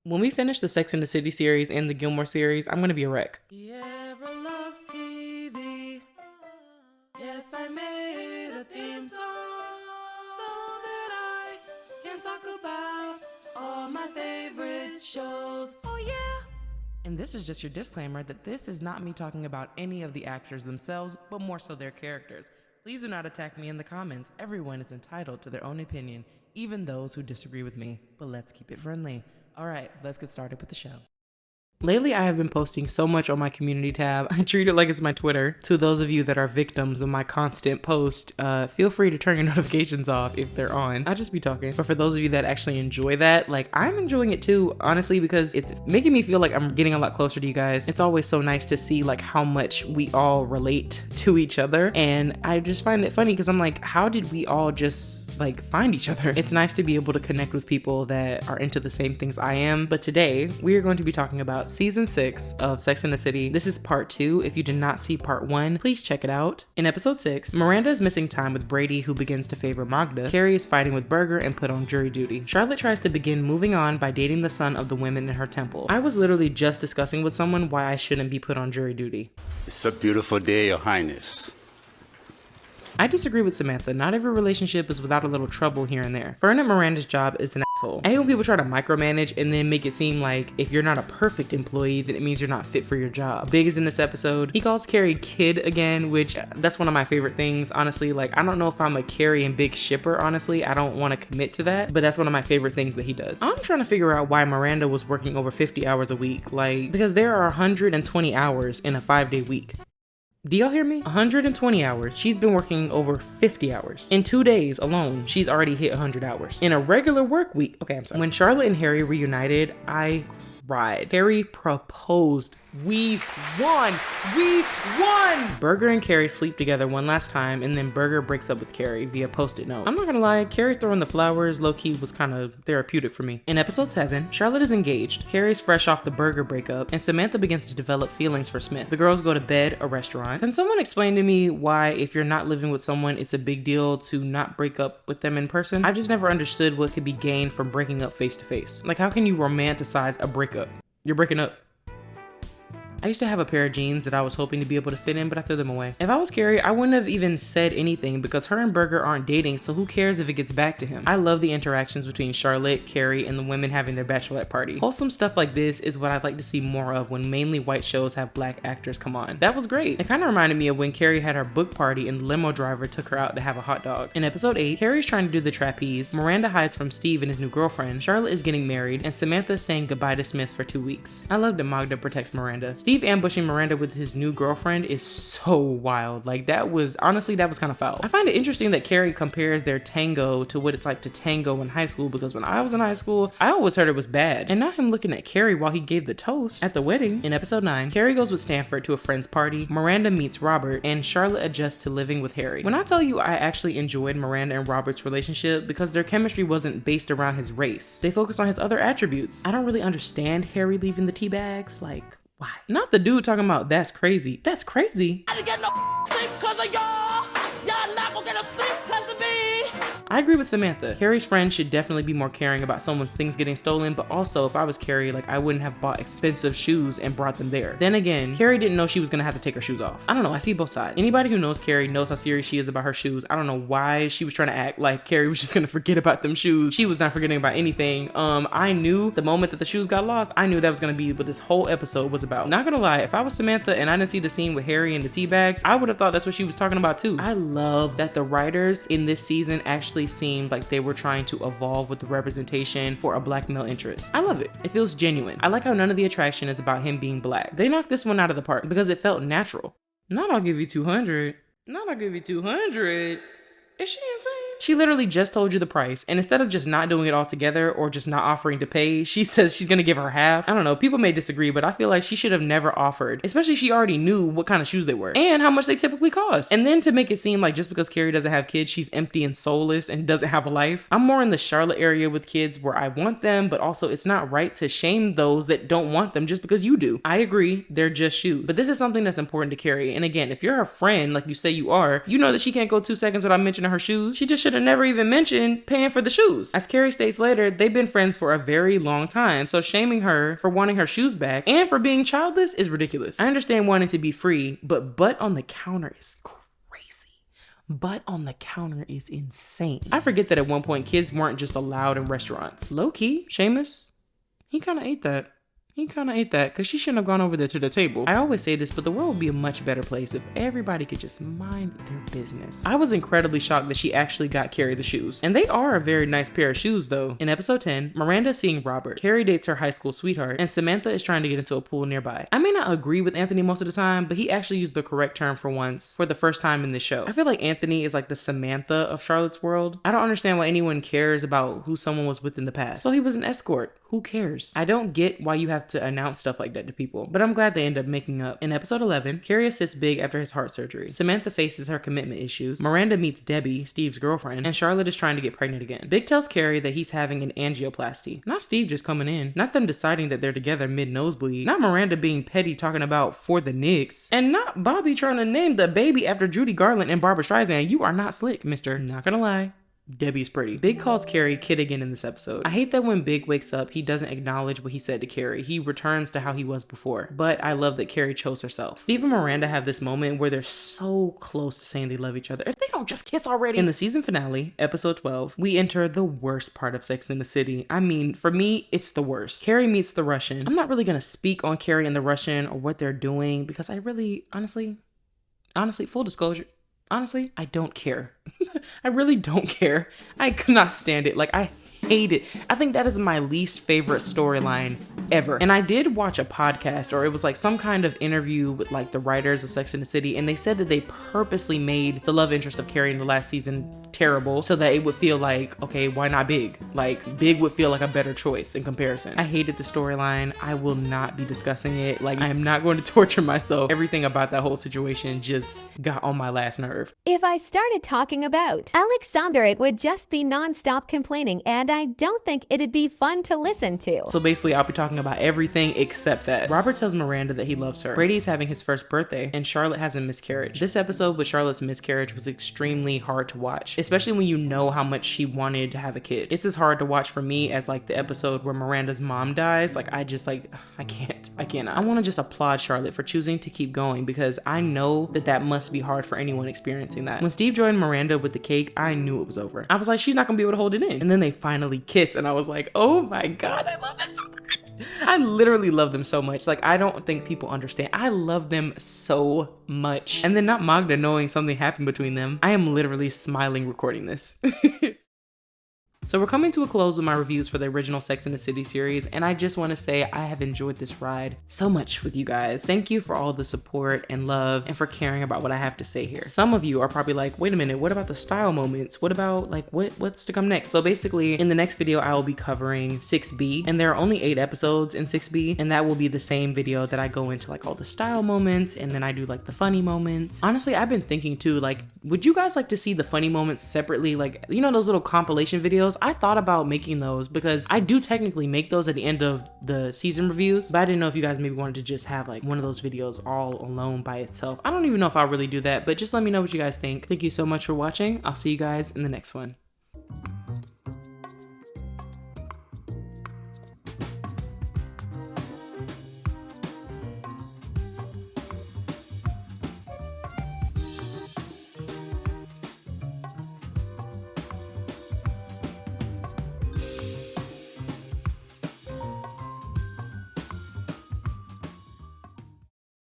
When we finish the Sex and the City series and the Gilmore series, I'm gonna be a wreck. Kierra loves TV. Yes, I made a theme song so that I can talk about all my favorite shows. Oh yeah. And this is just your disclaimer that this is not me talking about any of the actors themselves, but more so their characters. Please do not attack me in the comments. Everyone is entitled to their own opinion, even those who disagree with me. But let's keep it friendly. All right, let's get started with the show. Lately, I have been posting so much on my community tab. I treat it like it's my Twitter. To those of you that are victims of my constant post, feel free to turn your notifications off if they're on. I'll just be talking. But for those of you that actually enjoy that, like, I'm enjoying it too, honestly, because it's making me feel like I'm getting a lot closer to you guys. It's always so nice to see like how much we all relate to each other. And I just find it funny because I'm like, how did we all just like find each other? It's nice to be able to connect with people that are into the same things I am. But today we are going to be talking about season 6 of Sex and the City. This is part 2. If you did not see part 1, please check it out. In episode 6, Miranda is missing time with Brady, who begins to favor Magda. Carrie is fighting with Berger and put on jury duty. Charlotte tries to begin moving on by dating the son of the women in her temple. I was literally just discussing with someone why I shouldn't be put on jury duty. It's a beautiful day, Your Highness. I disagree with Samantha. Not every relationship is without a little trouble here and there. Fern and Miranda's job is an asshole. I hate when people try to micromanage and then make it seem like if you're not a perfect employee, then it means you're not fit for your job. Big is in this episode. He calls Carrie kid again, which that's one of my favorite things. Honestly, like, I don't know if I'm a Carrie and Big shipper, honestly. I don't want to commit to that, but that's one of my favorite things that he does. I'm trying to figure out why Miranda was working over 50 hours a week. Like, because there are 120 hours in a 5-day week. Do y'all hear me? 120 hours. She's been working over 50 hours. In 2 days alone, she's already hit 100 hours. In a regular work week. Okay, I'm sorry. When Charlotte and Harry reunited, I cried. Harry proposed. We won! We won! Berger and Carrie sleep together one last time, and then Berger breaks up with Carrie via post-it note. I'm not gonna lie, Carrie throwing the flowers low-key was kind of therapeutic for me. In episode 7, Charlotte is engaged. Carrie's fresh off the Berger breakup, and Samantha begins to develop feelings for Smith. The girls go to bed, a restaurant. Can someone explain to me why, if you're not living with someone, it's a big deal to not break up with them in person? I've just never understood what could be gained from breaking up face-to-face. Like, how can you romanticize a breakup? You're breaking up. I used to have a pair of jeans that I was hoping to be able to fit in, but I threw them away. If I was Carrie, I wouldn't have even said anything because her and Berger aren't dating, so who cares if it gets back to him? I love the interactions between Charlotte, Carrie, and the women having their bachelorette party. Wholesome stuff like this is what I'd like to see more of when mainly white shows have black actors come on. That was great. It kind of reminded me of when Carrie had her book party and the limo driver took her out to have a hot dog. In episode 8, Carrie's trying to do the trapeze, Miranda hides from Steve and his new girlfriend, Charlotte is getting married, and Samantha is saying goodbye to Smith for 2 weeks. I love that Magda protects Miranda. Steve ambushing Miranda with his new girlfriend is so wild. Like, that was kind of foul. I find it interesting that Carrie compares their tango to what it's like to tango in high school, because when I was in high school, I always heard it was bad. And now him looking at Carrie while he gave the toast at the wedding. In episode 9, Carrie goes with Stanford to a friend's party, Miranda meets Robert, and Charlotte adjusts to living with Harry. When I tell you I actually enjoyed Miranda and Robert's relationship because their chemistry wasn't based around his race. They focused on his other attributes. I don't really understand Harry leaving the tea bags. Like, why? Not the dude talking about that's crazy. That's crazy. I didn't get no sleep because of y'all. Y'all not gonna get no sleep because of me. I agree with Samantha. Carrie's friends should definitely be more caring about someone's things getting stolen, but also if I was Carrie, like, I wouldn't have bought expensive shoes and brought them there. Then again, Carrie didn't know she was gonna have to take her shoes off. I don't know, I see both sides. Anybody who knows Carrie knows how serious she is about her shoes. I don't know why she was trying to act like Carrie was just gonna forget about them shoes. She was not forgetting about anything. I knew the moment that the shoes got lost, I knew that was gonna be what this whole episode was about. Not gonna lie, if I was Samantha and I didn't see the scene with Harry and the tea bags, I would have thought that's what she was talking about too. I love that the writers in this season actually seemed like they were trying to evolve with the representation for a black male interest. I love it. It feels genuine. I like how none of the attraction is about him being black. They knocked this one out of the park because it felt natural. Not I'll give you 200. Not I'll give you 200. Is she insane? She literally just told you the price, and instead of just not doing it all together or just not offering to pay, she says she's gonna give her half. I don't know, people may disagree, but I feel like she should have never offered, especially she already knew what kind of shoes they were and how much they typically cost. And then to make it seem like just because Carrie doesn't have kids, she's empty and soulless and doesn't have a life. I'm more in the Charlotte area with kids where I want them, but also it's not right to shame those that don't want them just because you do. I agree, they're just shoes, but this is something that's important to Carrie. And again, if you're her friend, like you say you are, you know that she can't go 2 seconds without mentioning her shoes. She just should have never even mentioned paying for the shoes. As Kierra states later, they've been friends for a very long time, so shaming her for wanting her shoes back and for being childless is ridiculous. I understand wanting to be free, but butt on the counter is crazy. Butt on the counter is insane. I forget that at one point, kids weren't just allowed in restaurants. Low-key, Seamus, he kind of ate that. He kind of ate that because she shouldn't have gone over there to the table. I always say this, but the world would be a much better place if everybody could just mind their business. I was incredibly shocked that she actually got Carrie the shoes. And they are a very nice pair of shoes though. In episode 10, Miranda is seeing Robert. Carrie dates her high school sweetheart and Samantha is trying to get into a pool nearby. I may not agree with Anthony most of the time, but he actually used the correct term for once for the first time in this show. I feel like Anthony is like the Samantha of Charlotte's world. I don't understand why anyone cares about who someone was with in the past. So he was an escort. Who cares? I don't get why you have to announce stuff like that to people, but I'm glad they end up making up. In episode 11, Kierra assists Big after his heart surgery. Samantha faces her commitment issues. Miranda meets Debbie, Steve's girlfriend, and Charlotte is trying to get pregnant again. Big tells Kierra that he's having an angioplasty. Not Steve just coming in. Not them deciding that they're together mid-nosebleed. Not Miranda being petty talking about for the Knicks. And not Bobby trying to name the baby after Judy Garland and Barbara Streisand. You are not slick, mister. Not gonna lie. Debbie's pretty. Big calls Carrie kid again in this episode. I hate that when Big wakes up, he doesn't acknowledge what he said to Carrie. He returns to how he was before. But I love that Carrie chose herself. Steve and Miranda have this moment where they're so close to saying they love each other. If they don't just kiss already. In the season finale, episode 12, we enter the worst part of Sex and the City. I mean, for me, it's the worst. Carrie meets the Russian. I'm not really gonna speak on Carrie and the Russian or what they're doing because I really, honestly, full disclosure, honestly, I don't care. I really don't care. I could not stand it. Like, I hate it. I think that is my least favorite storyline ever. And I did watch a podcast, or it was like some kind of interview with like the writers of Sex and the City, and they said that they purposely made the love interest of Carrie in the last season terrible so that it would feel like, okay, why not Big? Like, Big would feel like a better choice in comparison. I hated the storyline. I will not be discussing it. Like, I am not going to torture myself. Everything about that whole situation just got on my last nerve. If I started talking about Alexander, it would just be non-stop complaining, and I don't think it'd be fun to listen to. So basically, I'll be talking about everything except that. Robert tells Miranda that he loves her. Brady's having his first birthday, and Charlotte has a miscarriage. This episode with Charlotte's miscarriage was extremely hard to watch, especially when you know how much she wanted to have a kid. It's as hard to watch for me as like the episode where Miranda's mom dies. Like, I just like, I cannot. I want to just applaud Charlotte for choosing to keep going because I know that that must be hard for anyone experiencing that. When Steve joined Miranda with the cake, I knew it was over. I was like, she's not gonna be able to hold it in. And then they finally kiss, and I was like, oh my God, I love them so much. I literally love them so much. Like, I don't think people understand. I love them so much. And then not Magda knowing something happened between them. I am literally smiling recording this. So we're coming to a close with my reviews for the original Sex and the City series, and I just want to say I have enjoyed this ride so much with you guys. Thank you for all the support and love and for caring about what I have to say here. Some of you are probably like, wait a minute, what about the style moments? What about like what's to come next? So basically in the next video, I will be covering 6B, and there are only 8 episodes in 6B, and that will be the same video that I go into like all the style moments, and then I do like the funny moments. Honestly, I've been thinking too, like, would you guys like to see the funny moments separately? Like, you know, those little compilation videos? I thought about making those because I do technically make those at the end of the season reviews, but I didn't know if you guys maybe wanted to just have like one of those videos all alone by itself. I don't even know if I'll really do that, but just let me know what you guys think. Thank you so much for watching. I'll see you guys in the next one.